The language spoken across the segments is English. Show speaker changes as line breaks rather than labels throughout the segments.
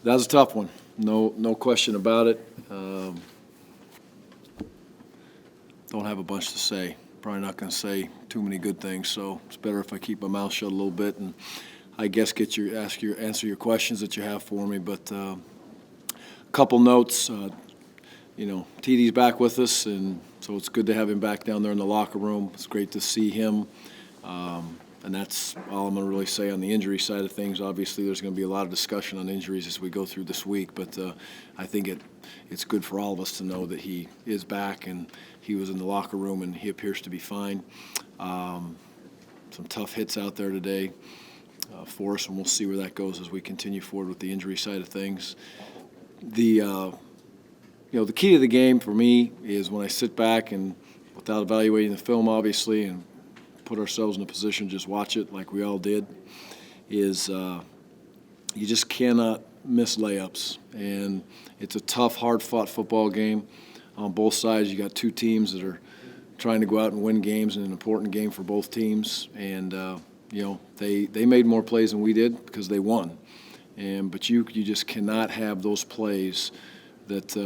That was a tough one. No question about it. Don't have a bunch to say. Probably not going to say too many good things, so it's better if I keep my mouth shut a little bit and I guess answer your questions that you have for me. But a couple notes. TD's back with us, and so it's good to have him back down there in the locker room. It's great to see him. And that's all I'm going to really say on the injury side of things. Obviously, there's going to be a lot of discussion on injuries as we go through this week, but I think it's good for all of us to know that he is back and he was in the locker room and he appears to be fine. Some tough hits out there today for us, and we'll see where that goes as we continue forward with the injury side of things. The key to the game for me is when I sit back and, without evaluating the film, obviously, and put ourselves in a position to just watch it like we all did, is you just cannot miss layups. And it's a tough, hard-fought football game on both sides. You got two teams that are trying to go out and win games in an important game for both teams. And, they made more plays than we did because they won. But you just cannot have those plays that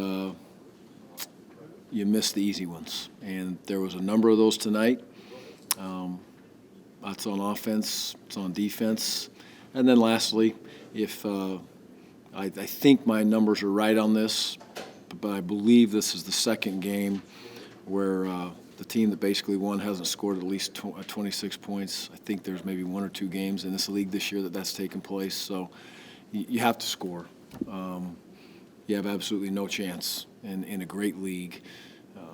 you miss the easy ones. And there was a number of those tonight. That's on offense, it's on defense. And then lastly, if I think my numbers are right on this, but I believe this is the second game where the team that basically won hasn't scored at least 26 points. I think there's maybe one or two games in this league this year that's taken place. So you have to score. You have absolutely no chance in a great league.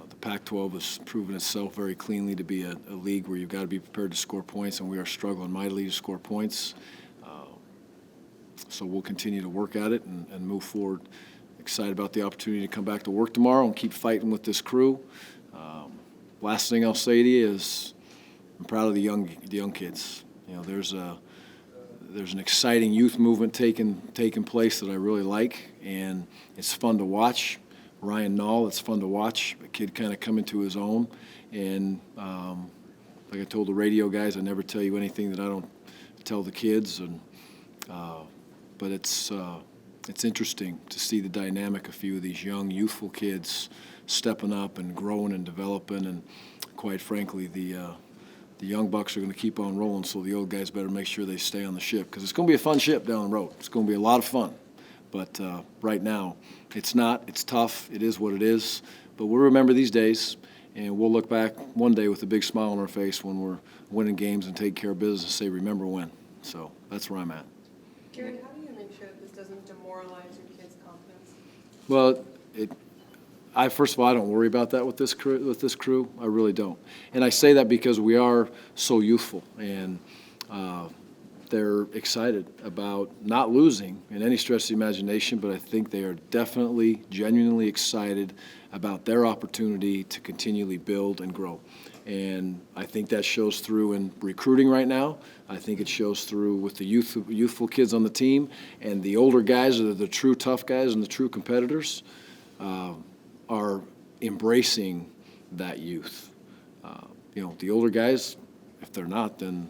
The Pac-12 has proven itself very cleanly to be a league where you've got to be prepared to score points, and we are struggling mightily to score points. So we'll continue to work at it and move forward. Excited about the opportunity to come back to work tomorrow and keep fighting with this crew. Last thing I'll say to you is I'm proud of the young kids. There's an exciting youth movement taking place that I really like, and it's fun to watch. Ryan Nall, it's fun to watch. A kid kind of come into his own. And like I told the radio guys, I never tell you anything that I don't tell the kids. But it's interesting to see the dynamic of a few of these young, youthful kids stepping up and growing and developing. And quite frankly, the young bucks are going to keep on rolling, so the old guys better make sure they stay on the ship, because it's going to be a fun ship down the road. It's going to be a lot of fun. But right now, it's not. It's tough. It is what it is. But we'll remember these days, and we'll look back one day with a big smile on our face when we're winning games and taking care of business and say, remember when. So that's where I'm at.
Gary, how do you make sure that this doesn't demoralize your kids' confidence?
Well, first of all, I don't worry about that with this crew. I really don't. And I say that because we are so youthful, and they're excited about not losing in any stretch of the imagination, but I think they are definitely, genuinely excited about their opportunity to continually build and grow. And I think that shows through in recruiting right now. I think it shows through with the youthful kids on the team, and the older guys that are the true tough guys and the true competitors are embracing that youth. The older guys, if they're not, then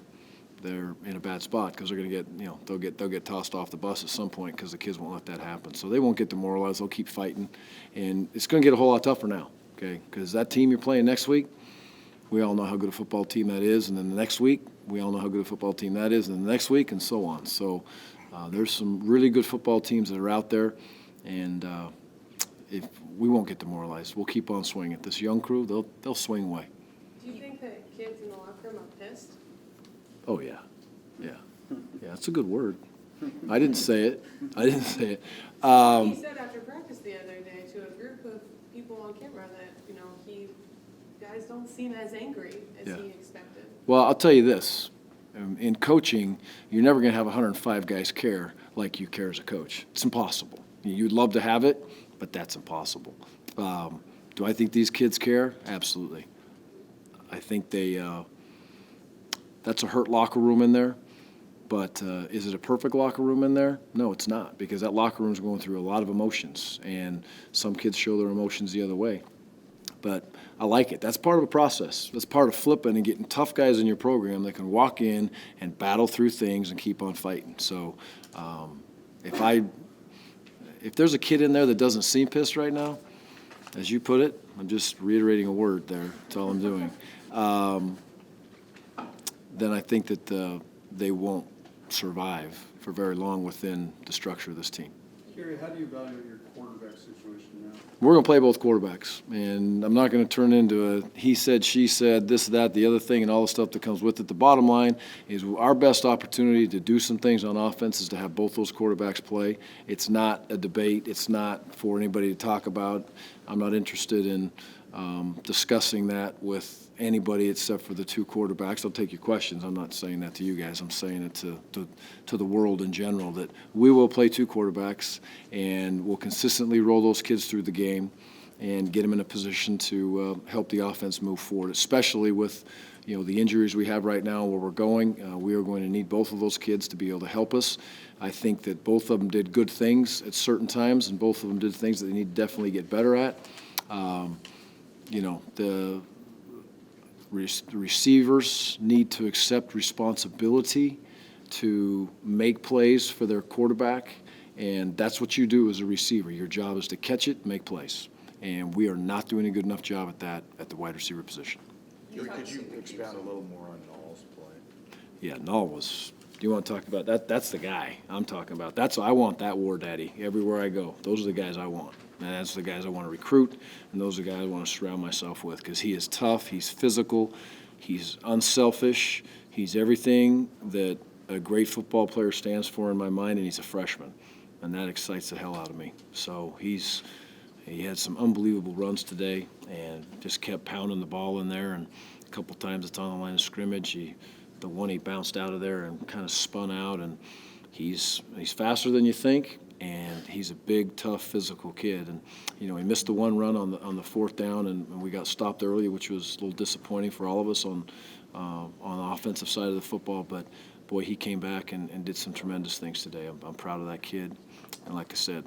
they're in a bad spot, because they're going to get, they'll get tossed off the bus at some point, because the kids won't let that happen. So they won't get demoralized. They'll keep fighting, and it's going to get a whole lot tougher now, okay? Because that team you're playing next week, we all know how good a football team that is, and then the next week, we all know how good a football team that is, and then the next week, and so on. So there's some really good football teams that are out there, and if we won't get demoralized, we'll keep on swinging. This young crew, they'll swing away.
Do you think that kids in the locker room are pissed?
Oh, yeah. That's a good word. I didn't say it.
He said after practice the other day to a group of people on camera that, guys don't seem as angry as he expected.
Well, I'll tell you this. In coaching, you're never going to have 105 guys care like you care as a coach. It's impossible. You'd love to have it, but that's impossible. Do I think these kids care? Absolutely. I think that's a hurt locker room in there. But is it a perfect locker room in there? No, it's not, because that locker room is going through a lot of emotions, and some kids show their emotions the other way. But I like it. That's part of the process. That's part of flipping and getting tough guys in your program that can walk in and battle through things and keep on fighting. So if I if there's a kid in there that doesn't seem pissed right now, as you put it, I'm just reiterating a word there. That's all I'm doing. Then I think that they won't survive for very long within the structure of this team.
Gary, how do you evaluate your quarterback situation now?
We're going to play both quarterbacks, and I'm not going to turn into a he said, she said, this, that, the other thing, and all the stuff that comes with it. The bottom line is our best opportunity to do some things on offense is to have both those quarterbacks play. It's not a debate. It's not for anybody to talk about. I'm not interested in discussing that with anybody except for the two quarterbacks. I'll take your questions. I'm not saying that to you guys. I'm saying it to the world in general, that we will play two quarterbacks and we'll consistently roll those kids through the game and get them in a position to help the offense move forward, especially with the injuries we have right now where we're going. We are going to need both of those kids to be able to help us. I think that both of them did good things at certain times, and both of them did things that they need to definitely get better at. The receivers need to accept responsibility to make plays for their quarterback, and that's what you do as a receiver. Your job is to catch it, make plays, and we are not doing a good enough job at that at the wide receiver position.
Could you expound a little more on Null's play?
Yeah, Null was. Do you want to talk about that? That's the guy I'm talking about. I want that war daddy everywhere I go. Those are the guys I want. And that's the guys I want to recruit, and those are the guys I want to surround myself with, because he is tough, he's physical, he's unselfish, he's everything that a great football player stands for in my mind, and he's a freshman, and that excites the hell out of me. So he had some unbelievable runs today and just kept pounding the ball in there, and a couple times it's on the line of scrimmage. The one he bounced out of there and kind of spun out, and he's faster than you think. And he's a big, tough, physical kid. And, he missed the one run on the fourth down, and we got stopped early, which was a little disappointing for all of us on the offensive side of the football. But, boy, he came back and did some tremendous things today. I'm proud of that kid. And like I said,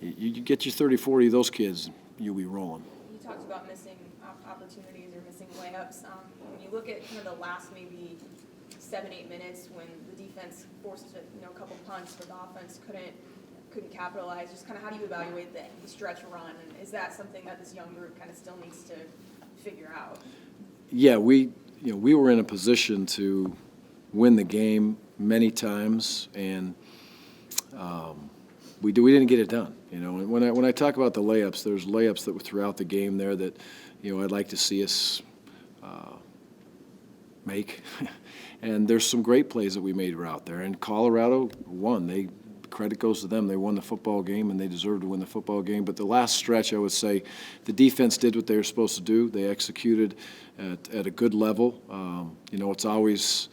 you get your 30, 40 of those kids, you'll be rolling.
You talked about missing opportunities or missing layups. When you look at kind of the last maybe 7-8 minutes when the defense forced a couple punts, but the offense couldn't capitalize, just kind of how do you evaluate the stretch run, and is that something that this young group kind of still needs to figure out?
Yeah, we were in a position to win the game many times, and we didn't get it done. And when I talk about the layups, there's layups that were throughout the game there that I'd like to see us make, and there's some great plays that we made out there. And Colorado won. Credit goes to them. They won the football game, and they deserve to win the football game. But the last stretch, I would say, the defense did what they were supposed to do. They executed at a good level. It's always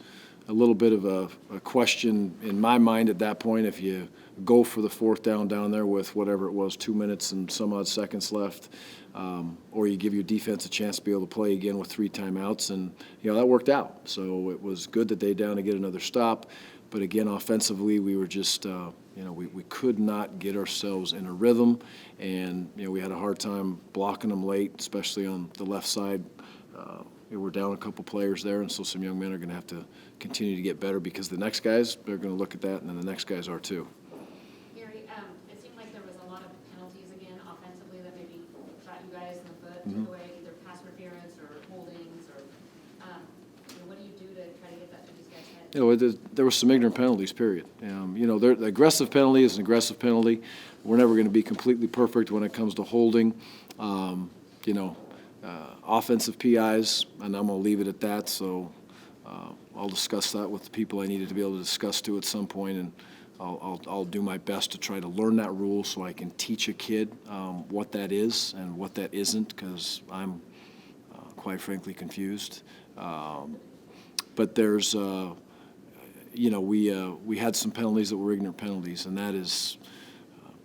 a little bit of a question in my mind at that point if you go for the fourth down there with whatever it was, 2 minutes and some odd seconds left, or you give your defense a chance to be able to play again with 3 timeouts. And, that worked out. So it was good that they down to get another stop. But again, offensively, we were just, we could not get ourselves in a rhythm, and we had a hard time blocking them late, especially on the left side. We're down a couple players there, and so some young men are going to have to continue to get better, because the next guys, they're going to look at that, and then the next guys are too.
Gary, it seemed like there was a lot of penalties again offensively that maybe shot you guys in the foot, took away either pass interference or holdings, or what do you do to try to get that to these guys' heads?
There were some ignorant penalties, period. The aggressive penalty is an aggressive penalty. We're never going to be completely perfect when it comes to holding. Offensive PIs, and I'm going to leave it at that. So I'll discuss that with the people I needed to be able to discuss to at some point, and I'll do my best to try to learn that rule so I can teach a kid what that is and what that isn't, because I'm quite frankly confused. But there's, we had some penalties that were ignorant penalties, and that is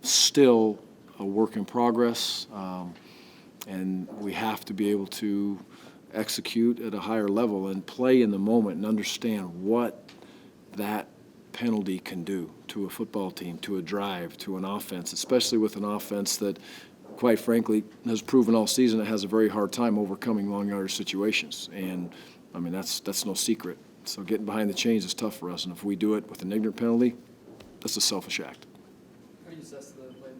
still a work in progress. And we have to be able to execute at a higher level and play in the moment and understand what that penalty can do to a football team, to a drive, to an offense, especially with an offense that, quite frankly, has proven all season it has a very hard time overcoming long yardage situations. And, that's no secret. So getting behind the chains is tough for us, and if we do it with an ignorant penalty, that's a selfish act.
How do you assess the play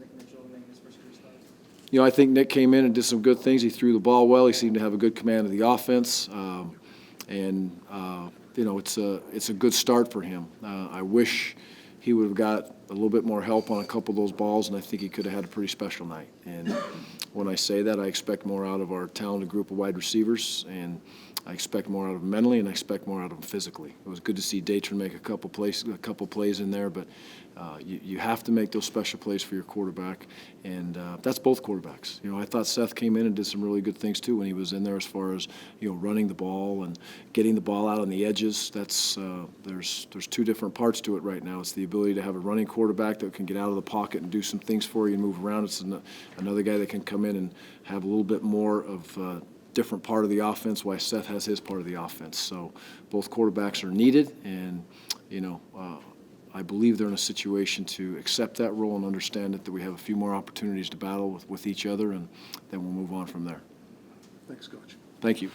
I think Nick came in and did some good things. He threw the ball well. He seemed to have a good command of the offense. It's a good start for him. I wish he would have got a little bit more help on a couple of those balls, and I think he could have had a pretty special night. And when I say that, I expect more out of our talented group of wide receivers, and I expect more out of them mentally, and I expect more out of them physically. It was good to see Datron make a couple plays in there, but you have to make those special plays for your quarterback, and that's both quarterbacks. I thought Seth came in and did some really good things too when he was in there, as far as running the ball and getting the ball out on the edges. That's there's two different parts to it right now. It's the ability to have a running quarterback that can get out of the pocket and do some things for you and move around. It's another guy that can come in and have a little bit more of different part of the offense, while Seth has his part of the offense. So both quarterbacks are needed, and I believe they're in a situation to accept that role and understand that we have a few more opportunities to battle with each other, and then we'll move on from there.
Thanks, Coach.
Thank you.